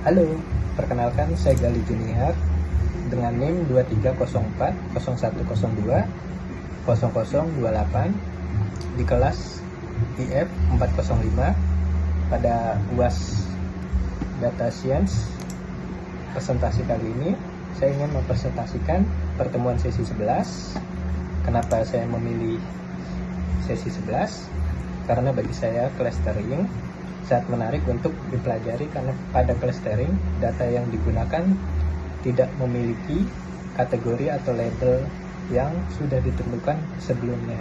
Halo, perkenalkan saya Gali Junior dengan NIM 2304 0102 0028 di kelas IF 405 pada UAS Data Science. Presentasi kali ini saya ingin mempresentasikan pertemuan sesi 11. Kenapa saya memilih sesi 11? Karena bagi saya clustering sangat menarik untuk dipelajari, karena pada clustering data yang digunakan tidak memiliki kategori atau label yang sudah ditentukan sebelumnya.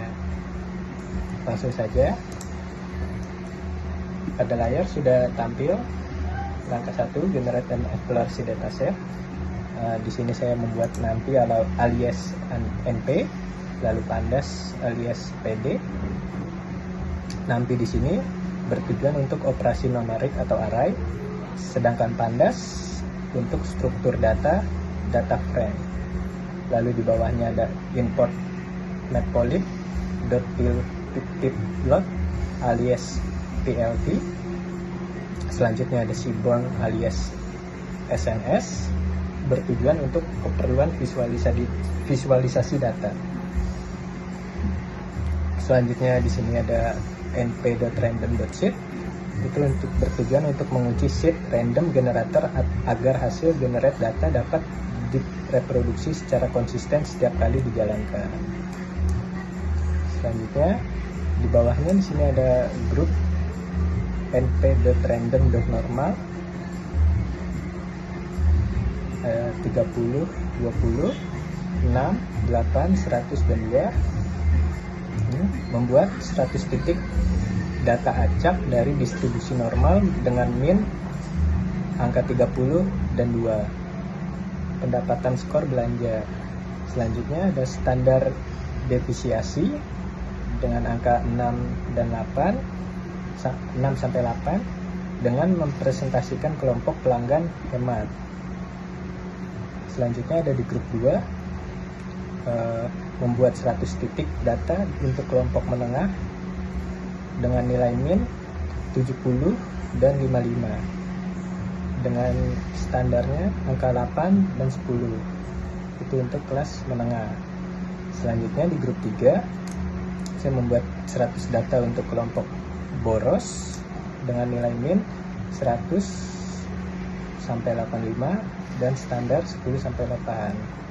Langsung saja, pada layar sudah tampil langkah 1, generate dan eksplorasi dataset. Di sini saya membuat NAMPI alias NP, lalu pandas alias PD. NAMPI di sini bertujuan untuk operasi numerik atau array, sedangkan pandas untuk struktur data frame. Lalu di bawahnya ada import matplotlib.plot alias PLT. Selanjutnya ada seaborn alias SNS, bertujuan untuk keperluan visualisasi data. Selanjutnya di sini ada np.random.sheet, itu untuk bertujuan untuk menguji sheet random generator agar hasil generate data dapat direproduksi secara konsisten setiap kali dijalankan. Selanjutnya di bawahnya di sini ada grup np.random.normal 30, 20, 6, 8, 100, dan 2. Membuat 100 titik data acak dari distribusi normal dengan min angka 30 dan 2. Pendapatan skor belanja. Selanjutnya ada standar defisiasi dengan angka 6 dan 8, 6 sampai 8, dengan mempresentasikan kelompok pelanggan hemat. Selanjutnya ada di grup 2, membuat 100 titik data untuk kelompok menengah dengan nilai min 70 dan 55 dengan standarnya angka 8 dan 10. Itu untuk kelas menengah. Selanjutnya di grup 3 saya membuat 100 data untuk kelompok boros dengan nilai min 100 sampai 85 dan standar 10 sampai 8.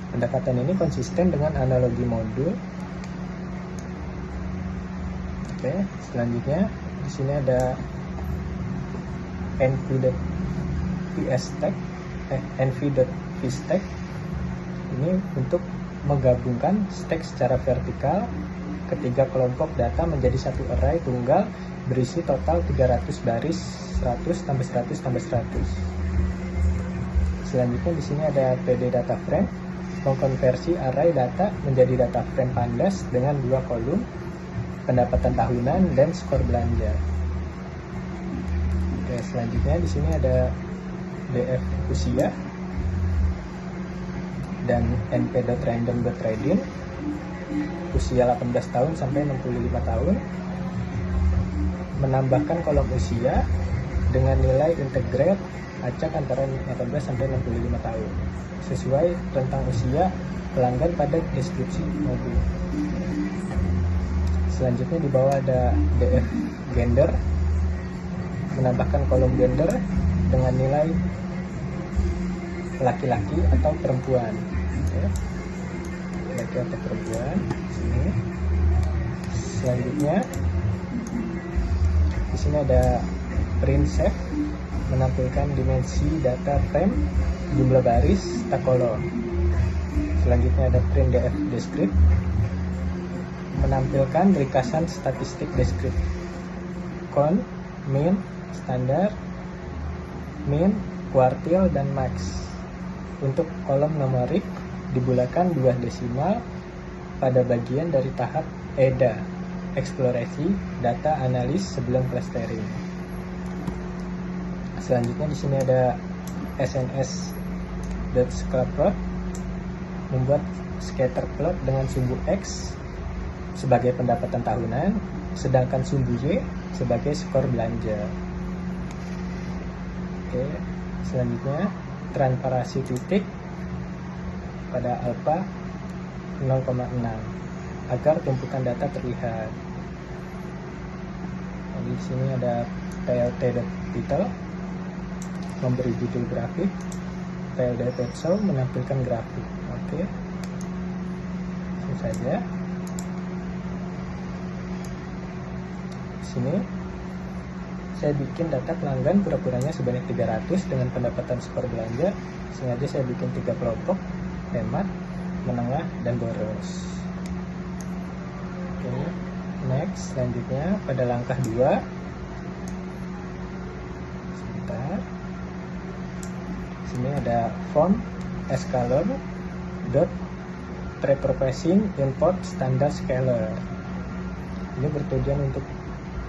Pendekatan ini konsisten dengan analogi modul. Oke, selanjutnya di sini ada nv.pstack. Ini untuk menggabungkan stack secara vertikal ketiga kelompok data menjadi satu array tunggal berisi total 300 baris, 100 tambah 100 tambah 100. Selanjutnya di sini ada PD data frame, mengkonversi array data menjadi data frame pandas dengan 2 kolom, pendapatan tahunan dan skor belanja. Oke, selanjutnya di sini ada df usia dan np.random.trading, usia 18 tahun sampai 65 tahun, menambahkan kolom usia dengan nilai integrate acak antara 18 sampai 65 tahun sesuai rentang usia pelanggan pada deskripsi modul. Selanjutnya di bawah ada df gender, menambahkan kolom gender dengan nilai laki-laki atau perempuan. Laki atau perempuan. Sini. Selanjutnya di sini ada print save, menampilkan dimensi data frame, jumlah baris, tak kolom. Selanjutnya ada print df descript, menampilkan ringkasan statistik descript, count, min, standar, min, kuartil, dan max. Untuk kolom numerik dibulatkan 2 desimal pada bagian dari tahap EDA, eksplorasi data analis sebelum clustering. Selanjutnya di sini ada sns.scatterplot, membuat scatter plot dengan sumbu X sebagai pendapatan tahunan, sedangkan sumbu Y sebagai skor belanja. Oke, selanjutnya transparansi titik pada alpha 0,6 agar tumpukan data terlihat. Di sini ada plt.title memberi judul grafik, plt.show menampilkan grafik. Oke, ini saja. Di sini saya bikin data pelanggan pura-puranya sebanyak 300 dengan pendapatan skor belanja. Sengaja saya bikin 3 kelompok: hemat, menengah, dan boros. Oke, next. Selanjutnya pada langkah 2, sebentar, sini ada font scalar dot preprocessing import standard scalar. Ini bertujuan untuk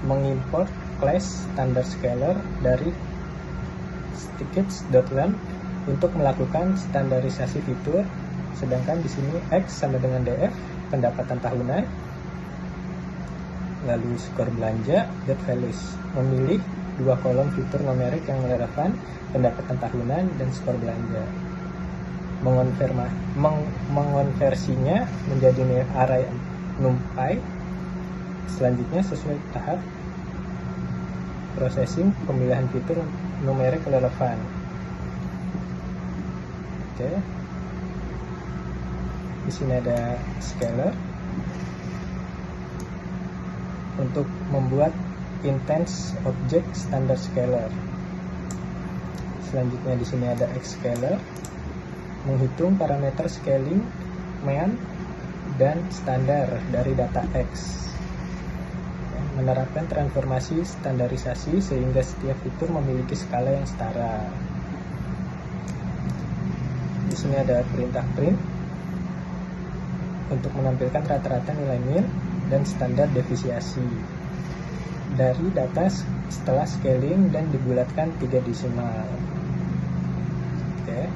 mengimport class standard scalar dari stickets.lamp untuk melakukan standarisasi fitur. Sedangkan di sini X sama dengan DF pendapatan tahunan, lalu skor belanja .values, memilih 2 kolom fitur numerik yang relevan, pendapatan tahunan dan skor belanja. Mengonversinya menjadi array NumPy. Selanjutnya sesuai tahap processing pemilihan fitur numerik relevan. Oke. Di sini ada scalar untuk membuat intense object standard scalar. Selanjutnya di sini ada xscalar menghitung parameter scaling, mean, dan standar dari data X. Menerapkan transformasi standarisasi sehingga setiap fitur memiliki skala yang setara. Di sini ada perintah print untuk menampilkan rata-rata nilai min dan standar defisiasi dari data setelah scaling dan dibulatkan 3 desimal. Oke.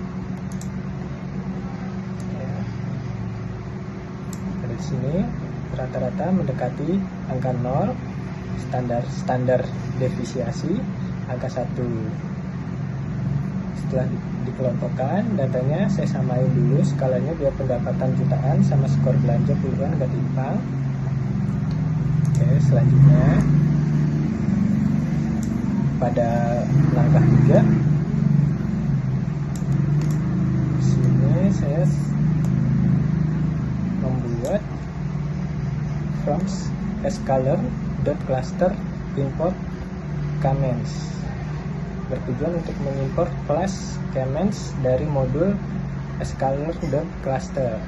Ya. Ada di sini rata-rata mendekati angka 0, standar defisiasi angka 1. Setelah dikelompokkan datanya, saya samain dulu skalanya biar pendapatan jutaan sama skor belanja puluhan gak timpang. Oke, selanjutnya pada langkah 3, sini saya membuat from scalar.cluster import comments, bertujuan untuk mengimport kelas comments dari modul scalar.cluster.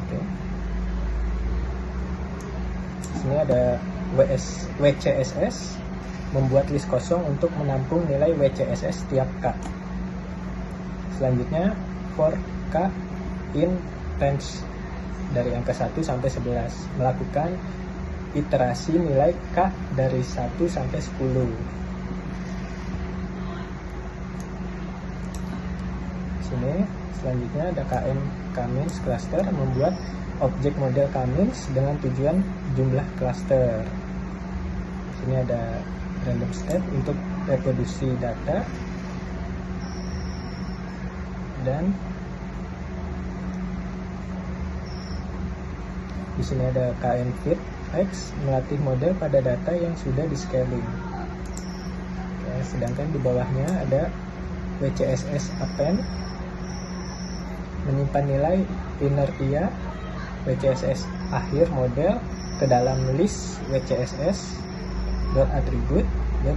Oke. Sini ada WCSS, membuat list kosong untuk menampung nilai WCSS tiap K. Selanjutnya for K in range dari angka 1 sampai 11, melakukan iterasi nilai K dari 1 sampai 10. Sini selanjutnya ada KM Kamins cluster, membuat objek model Kamins dengan tujuan jumlah cluster. Sini ada random step untuk reproduksi data, dan di sini ada KM fit X, melatih model pada data yang sudah di scaling. Ya, sedangkan di bawahnya ada WCSS append, menyimpan nilai inertia WCSS akhir model ke dalam list WCSS .attribute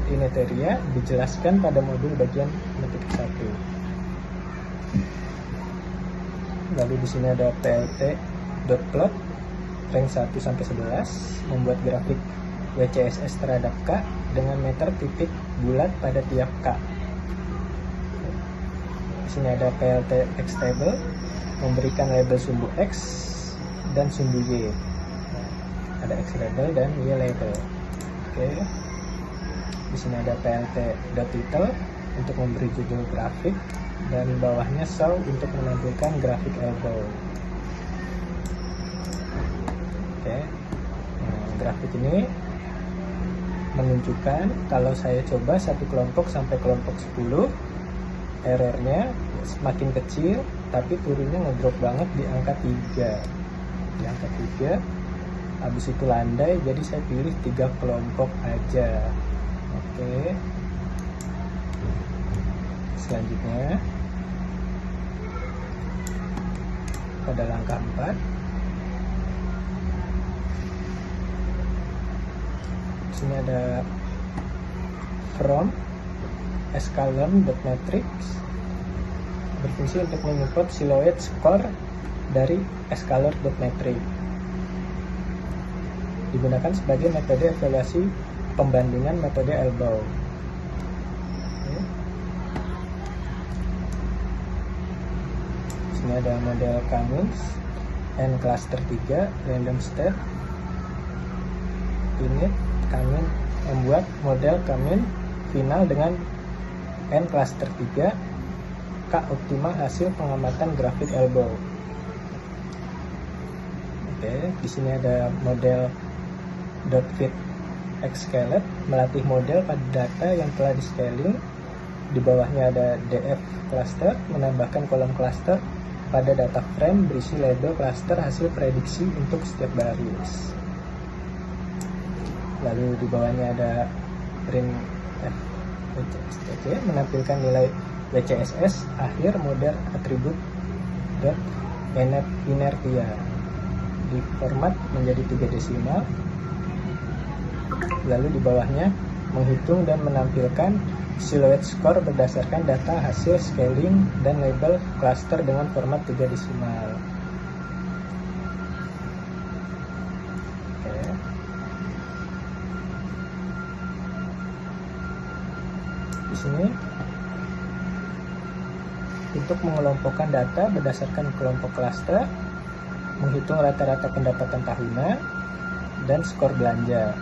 .inertia dijelaskan pada modul bagian metik 1. Lalu di sini ada plt.plot rank 1 sampai 11, membuat grafik WCSS terhadap K dengan meter titik bulat pada tiap K. Di sini ada plt xtable, memberikan label sumbu X dan sumbu Y. Ada X label dan Y label. Oke. Di sini ada plt.title untuk memberi judul grafik, dan bawahnya show untuk menampilkan grafik elbow. Oke. Nah, grafik ini menunjukkan kalau saya coba satu kelompok sampai kelompok 10, errornya semakin kecil tapi turunnya ngedrop banget di angka 3. Di angka 3, habis itu landai, jadi saya pilih 3 kelompok aja. Oke. Selanjutnya pada langkah 4, sini ada from escalon.matrix, berfungsi untuk menyupport silhouette score dari escalor.matrix. Digunakan sebagai metode evaluasi pembandingan metode elbow. Sini ada model Cummins and cluster 3 random state. Ini Cummins membuat model Cummins final dengan N cluster 3 K optimal hasil pengamatan grafik elbow. Oke, di sini ada model .fit xscalet melatih model pada data yang telah di scaling. Di bawahnya ada df cluster menambahkan kolom cluster pada data frame berisi label cluster hasil prediksi untuk setiap baris. Lalu di bawahnya ada printf WCSS menampilkan nilai WCSS akhir model atribut inertia di format menjadi 3 desimal. Lalu di bawahnya menghitung dan menampilkan silhouette score berdasarkan data hasil scaling dan label cluster dengan format 3 desimal. Oke. Di sini untuk mengelompokkan data berdasarkan kelompok cluster, menghitung rata-rata pendapatan tahunan dan skor belanja.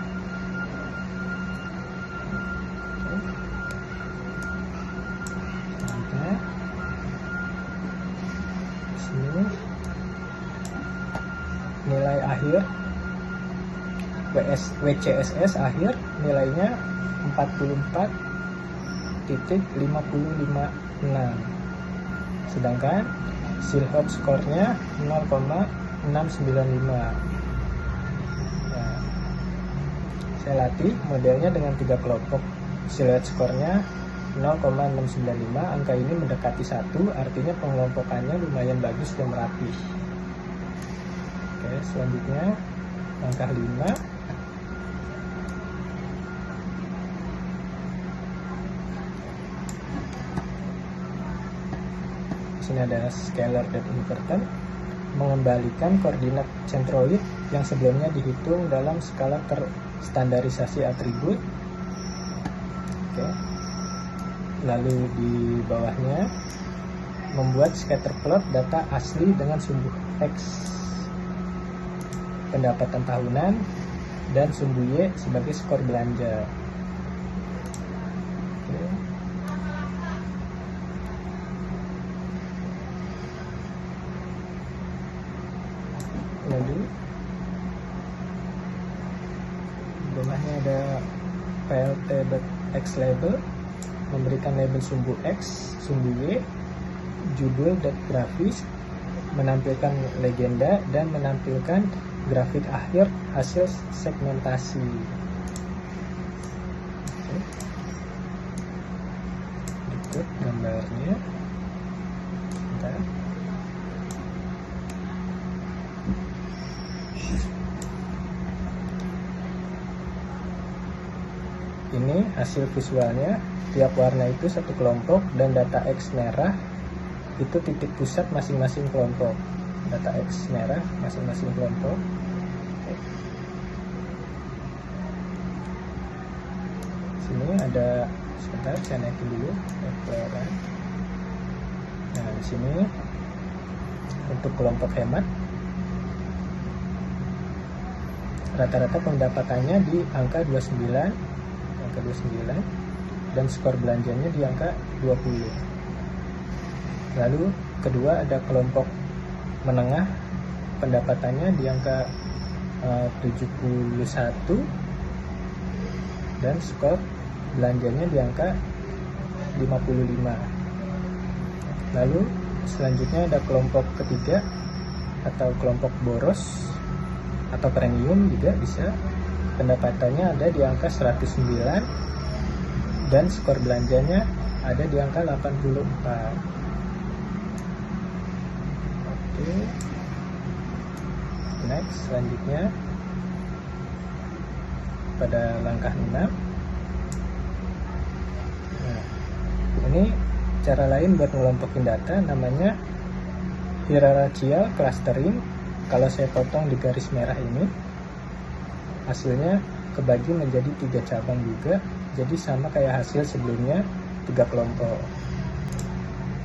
Nilai akhir WCSS akhir nilainya 44.556, sedangkan silhouette skornya 0,695. Nah, saya latih modelnya dengan 3 kelompok. Silhouette skornya 0,695, angka ini mendekati 1, artinya pengelompokannya lumayan bagus dan merapi. Oke, selanjutnya langkah 5. Di sini ada scalar dan inverter mengembalikan koordinat centroid yang sebelumnya dihitung dalam skala terstandarisasi atribut. Oke. Lalu di bawahnya membuat scatter plot data asli dengan sumbu X pendapatan tahunan dan sumbu Y sebagai skor belanja. Oke. Lalu di bawahnya ada plt.xlabel memberikan label sumbu X, sumbu Y, judul dan grafis, menampilkan legenda dan menampilkan grafik akhir hasil segmentasi. Oke. Berikut gambarnya. Bentar. Ini hasil visualnya. Tiap warna itu satu kelompok dan data X merah itu titik pusat masing-masing kelompok. Data X merah masing-masing kelompok. Sini ada, sebentar saya naikin dulu Explorer. Nah, di sini untuk kelompok hemat rata-rata pendapatannya di angka 29, dan skor belanjanya di angka 20. Lalu kedua ada kelompok menengah, pendapatannya di angka 71 dan skor belanjanya di angka 55. Lalu selanjutnya ada kelompok ketiga atau kelompok boros atau premium juga bisa. Pendapatannya ada di angka 109 dan skor belanjanya ada di angka 84. Oke. Next, selanjutnya pada langkah 6. Nah, ini cara lain buat ngelompokin data, namanya hierarchical clustering. Kalau saya potong di garis merah ini, hasilnya kebagi menjadi 3 cabang juga, jadi sama kayak hasil sebelumnya, 3 kelompok.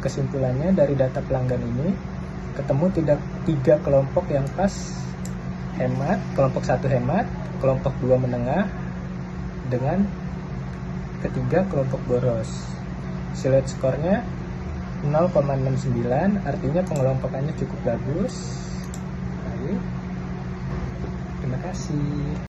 Kesimpulannya dari data pelanggan ini, ketemu tidak 3 kelompok yang pas hemat, kelompok 1 hemat, kelompok 2 menengah, dengan ketiga kelompok boros. Silhouette skornya 0,69, artinya pengelompokannya cukup bagus. Baik, terima kasih.